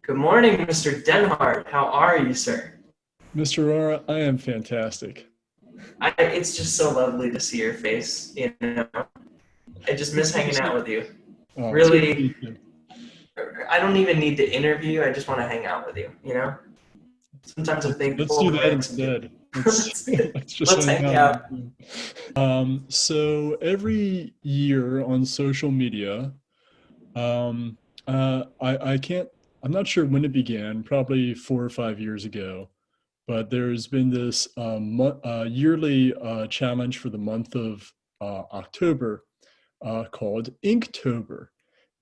Good morning, Mr. Denhard. How are you, sir? Mr. Aurora, I am fantastic. It's just so lovely to see your face. I just It's miss good to hanging see out you. with you. Oh, it's good to Really, see you. I don't even need to interview you. I just want to hang out with you. Sometimes I think Let's do full that ranks and get instead. Let's let's let's just let's hang hang out on the out. phone. So every year on social media, um, I can't. I'm not sure when it began. Probably 4 or 5 years ago. But there's been this yearly challenge for the month of October called Inktober.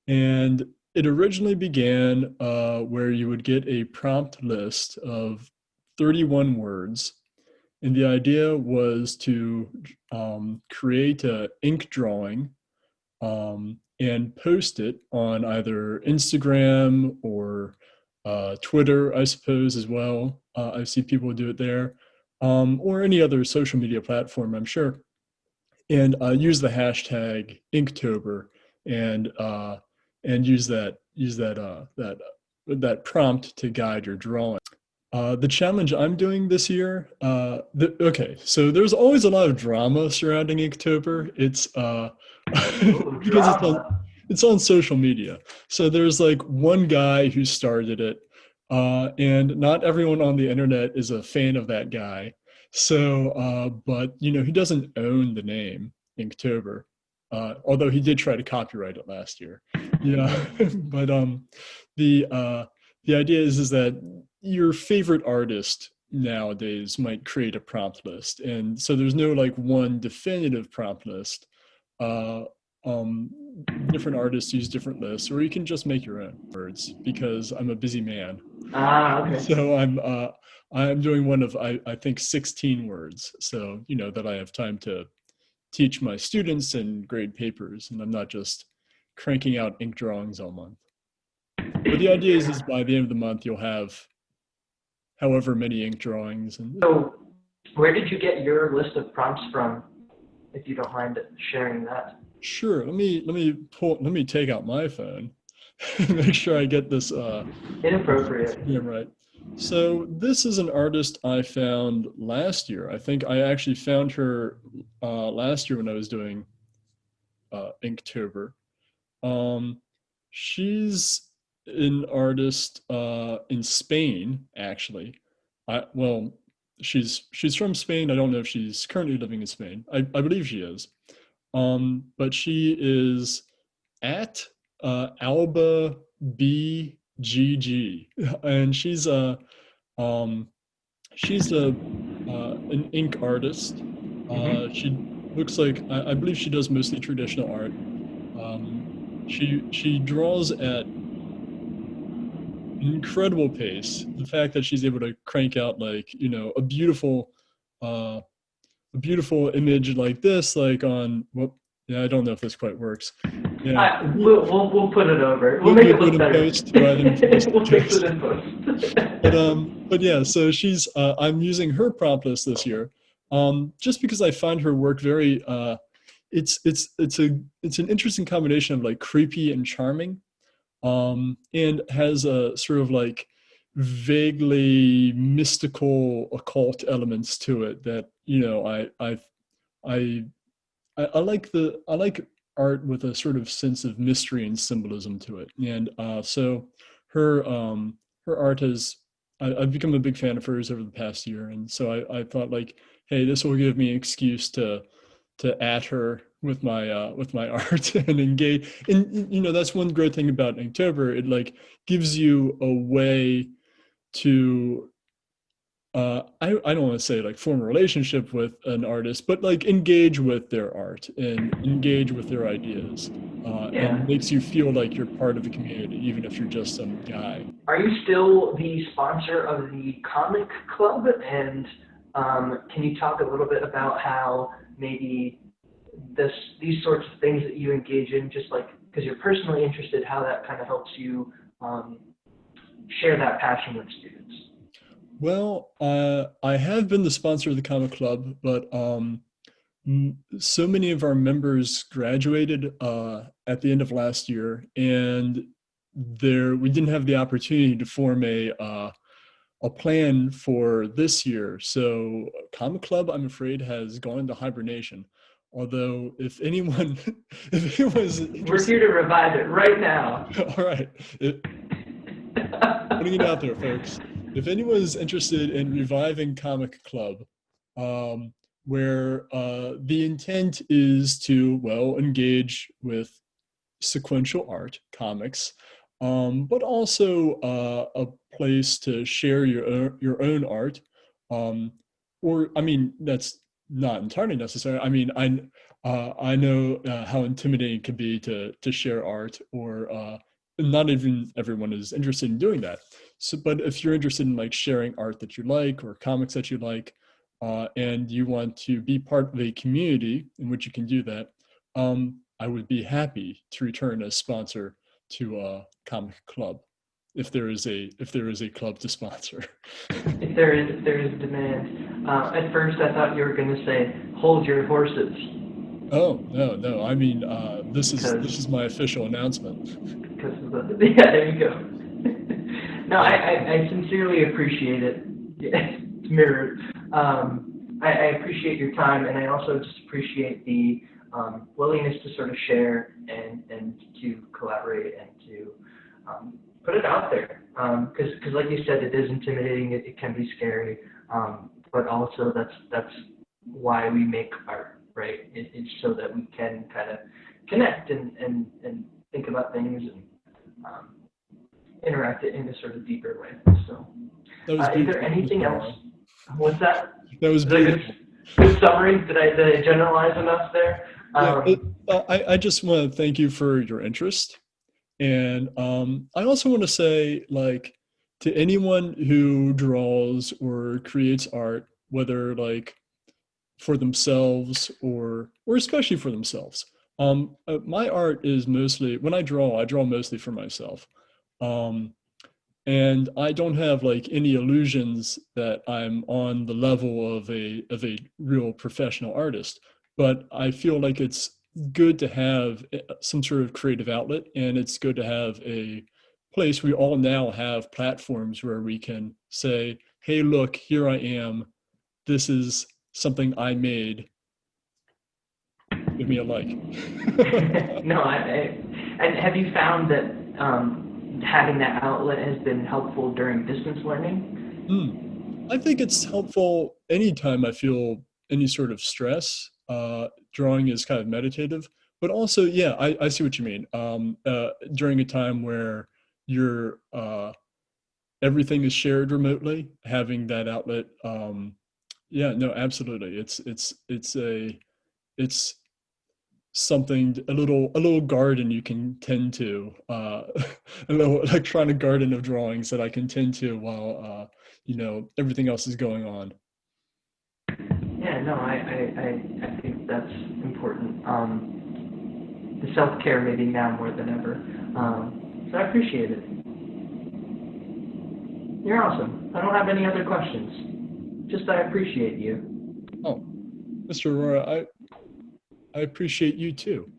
And it originally began where you would get a prompt list of 31 words. And the idea was to create an ink drawing and post it on either Instagram or Twitter, I suppose, as well. I see people do it there, or any other social media platform, I'm sure, and use the hashtag Inktober and use that prompt to guide your drawing. The challenge I'm doing this year, okay, so there's always a lot of drama surrounding Inktober. It's Ooh, because drama. it's on social media. So there's like one guy who started it, and not everyone on the internet is a fan of that guy. So, but he doesn't own the name Inktober, although he did try to copyright it last year. Yeah, but the idea is that your favorite artist nowadays might create a prompt list, and so there's no like one definitive prompt list. Uh, um, Different artists use different lists, or you can just make your own words because I'm a busy man. Okay. So I'm doing one of I think 16 words, so that I have time to teach my students and grade papers, and I'm not just cranking out ink drawings all month. But the idea is Yeah. by the end of the month you'll have however many ink drawings. And So, where did you get your list of prompts from? If you don't mind sharing that. sure, let me take out my phone and make sure I get this Inappropriate. name right. So this is an artist I found last year. I think I actually found her last year when I was doing Inktober. Um, she's an artist in Spain, actually. Well, she's from Spain. I don't know if she's currently living in Spain. I believe she is. But she is at albabbgg, and um, she's an ink artist. Hmm. She looks like I believe she does mostly traditional art. Um, she draws at an incredible pace. The fact that she's able to crank out like uh, a beautiful image like this, like on well, yeah, I don't know if this quite works. Yeah, We'll put it over. We'll make we'll it do it look in better. post rather than post We'll fix it post. in post. But yeah, so she's I'm using her prompt list this year, just because I find her work very it's an interesting combination of like creepy and charming, and has a sort of like vaguely mystical occult elements to it that I I like art with a sort of sense of mystery and symbolism to it, and so her her art has I've become a big fan of hers over the past year, and so I thought like, hey, this will give me an excuse to at her with my art and engage. And that's one great thing about Inktober. It like gives you a way to I don't want to say like form a relationship with an artist, but like engage with their art and engage with their ideas, Yeah. and makes you feel like you're part of the community, even if you're just some guy. Are you still the sponsor of the comic club? And can you talk a little bit about how maybe this these sorts of things that you engage in, just like because you're personally interested, how that kind of helps you um, share that passion with students? Well, I have been the sponsor of the comic club, but so many of our members graduated at the end of last year, and we didn't have the opportunity to form a plan for this year. So Comic Club, I'm afraid, has gone into hibernation. Although if anyone, if anyone's We're interested, here to revive it right now. all right, putting it out there, folks. If anyone's interested in reviving Comic Club, um, where the intent is to, well, engage with sequential art, comics, but also a place to share your own art. Or, I mean, that's not entirely necessary. I mean, I know how intimidating it can be to share art, or not even everyone is interested in doing that. So, but if you're interested in like sharing art that you like or comics that you like, and you want to be part of a community in which you can do that, I would be happy to return as sponsor to a comic club, if there is a club to sponsor. If there is demand. At first, I thought you were going to say, "Hold your horses," Oh, no, no. I mean, this because is my official announcement. of the yeah. There you go. No, I sincerely appreciate it. Yeah, it's mirrored. I appreciate your time, and I also just appreciate the willingness to sort of share and to collaborate and to put it out there. Because like you said, it is intimidating. It can be scary. But also that's why we make art, right? It's so that we can kind of connect and think about things and interact it in a sort of deeper way. So, That was is there beautiful, anything Mr. else? Roy. What's that? That was Is that a beautiful. good summary? Did I generalize enough there? Yeah, I just want to thank you for your interest. And I also want to say, like, to anyone who draws or creates art, whether like for themselves or especially for themselves. My art is mostly, when I draw mostly for myself. Um, and I don't have like any illusions that I'm on the level of a real professional artist, but I feel like it's good to have some sort of creative outlet, and it's good to have a place. We all now have platforms where we can say, hey, look, here I am, this is something I made, give me a like. No, and have you found that having that outlet has been helpful during distance learning? I think it's helpful anytime I feel any sort of stress. Drawing is kind of meditative, but also, yeah, I see what you mean. During a time where you're everything is shared remotely, having that outlet. Yeah, no, absolutely. It's something, a little garden you can tend to, a little electronic garden of drawings that I can tend to while everything else is going on. Yeah, no, I think that's important. The self-care maybe now more than ever. So I appreciate it. You're awesome. I don't have any other questions. Just I appreciate you. Oh, Mr. Aurora, I appreciate you too.